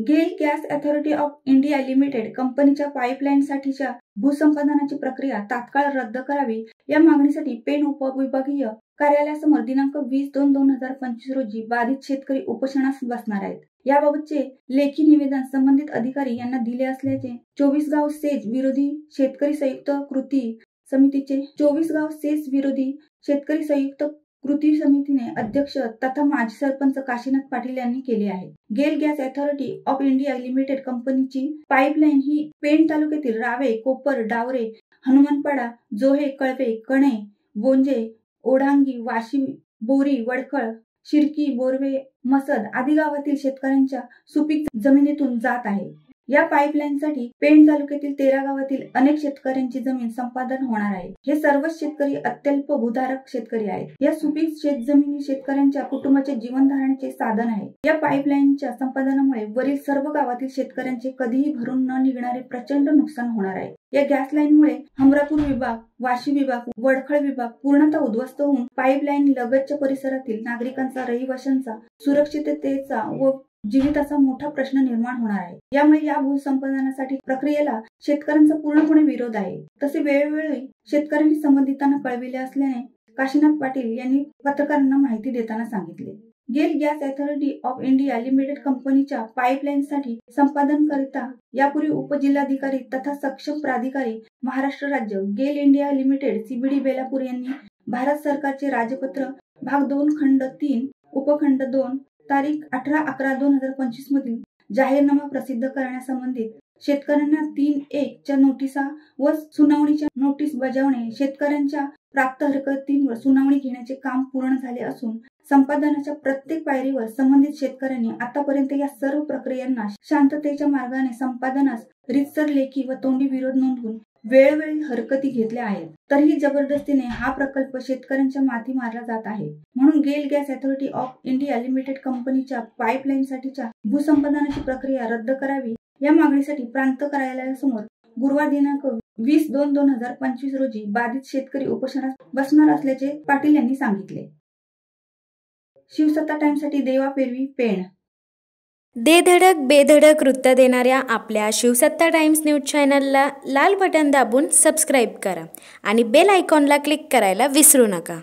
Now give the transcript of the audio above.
गेल gas authority of India limited कंपनीच्या पाईपलाईनसाठीच्या भूसंपादनाची प्रक्रिया तात्काळ रद्द करावी या मागणीसाठी पेण उपविभागीय कार्यालयासमोर दिनांक 20/2/2025 रोजी बाधित शेतकरी उपोषणास बसणार आहेत। याबाबतचे लेखी निवेदन संबंधित अधिकारी यांना दिले असल्याचे 24 सेज विरोधी शेतकरी संयुक्त कृती समितीचे 24 सेज विरोधी शेतकरी संयुक्त कृती समितीने अध्यक्ष तथा माजी सरपंच काशीनाथ पाटील यांनी केले आहे। गेल gas authority of India limited कंपनीची पाईपलाईन ही पेण तालुक्यातील रावे, कोपर, डावरे, हनुमानपाडा, जोहे, कळवे, कणे, बोंजे, ओढांगी, वाशी, बोरी, वडखळ, शिरकी, बोरवे, मसद आदी गावातील शेतकऱ्यांच्या सुपीक जमिनीतून जात आहे। या पाईपलाईनसाठी पेण तालुक्यातील 13 गावातील अनेक शेतकऱ्यांची जमीन संपादन होणार आहे। हे सर्वच शेतकरी अत्यल्प भूधारक शेतकरी आहेत। या सुपीक शेतजमिनी शेतकऱ्यांच्या कुटुंबाचे जीवनधारणाचे साधन आहे। या पाईपलाईनच्या संपादनामुळे वरील सर्व गावातील शेतकऱ्यांचे कधीही भरून न निघणारे प्रचंड नुकसान होणार आहे। या गॅस लाईनमुळे हमरापूर विभाग, वाशी विभाग, वडखळ विभाग पूर्णतः उद्ध्वस्त होऊन पाईपलाईन लगतच्या परिसरातील नागरिकांचा, रहिवाशांचा सुरक्षिततेचा व जीविताचा मोठा प्रश्न निर्माण होणार आहे। यामुळे या भूसंपादनासाठी प्रक्रियेला शेतकऱ्यांचा पूर्णपणे विरोध आहे। तसे वेळोवेळी शेतकऱ्यांनी संबंधितांना कळविले असल्याने काशीनाथ पाटील यांनी पत्रकारांना माहिती देताना सांगितले। गेल gas authority of India limited कंपनीच्या पाईपलाईनसाठी संपादनकरिता यापूर्वी उपजिल्हाधिकारी तथा सक्षम प्राधिकारी महाराष्ट्र राज्य गेल इंडिया लिमिटेड CBD बेलापूर यांनी भारत सरकारचे राजपत्र भाग 2 खंड 3 उपखंड 2 तारीख 18/11/2025 मधील जाहीरनामा प्रसिद्ध करण्यासंबंधित शेतकऱ्यांना 3(1) च्या नोटिसा व सुनावणीच्या नोटीस बजावणे, शेतकऱ्यांच्या प्राप्त हरकतींवर सुनावणी घेण्याचे काम पूर्ण झाले असून संपादनाच्या प्रत्येक पायरीवर संबंधित शेतकऱ्यांनी आतापर्यंत या सर्व प्रक्रियांना शांततेच्या मार्गाने संपादनास रीतसर लेखी व तोंडी विरोध नोंदवून वेळोवेळी हरकती घेतल्या आहेत। तरीही जबरदस्तीने हा प्रकल्प शेतकऱ्यांच्या माथी मारला जात आहे। म्हणून गेल gas authority of India limited कंपनीच्या पाईपलाईनसाठीच्या भूसंपादनाची प्रक्रिया रद्द करावी या मागणीसाठी प्रांत कार्यालयासमोर गुरुवार दिनांक 20/2/2025 रोजी बाधित शेतकरी उपोषणास बसणार असल्याचे पाटील यांनी सांगितले। शिवसत्ता टाइम्ससाठी देवा पेरवी, पेण। दे धडक बेधडक वृत्त देणाऱ्या आपल्या शिवसत्ता टाइम्स न्यूज चॅनलला लाल बटन दाबून सबस्क्राईब करा आणि बेल आयकॉनला क्लिक करायला विसरू नका।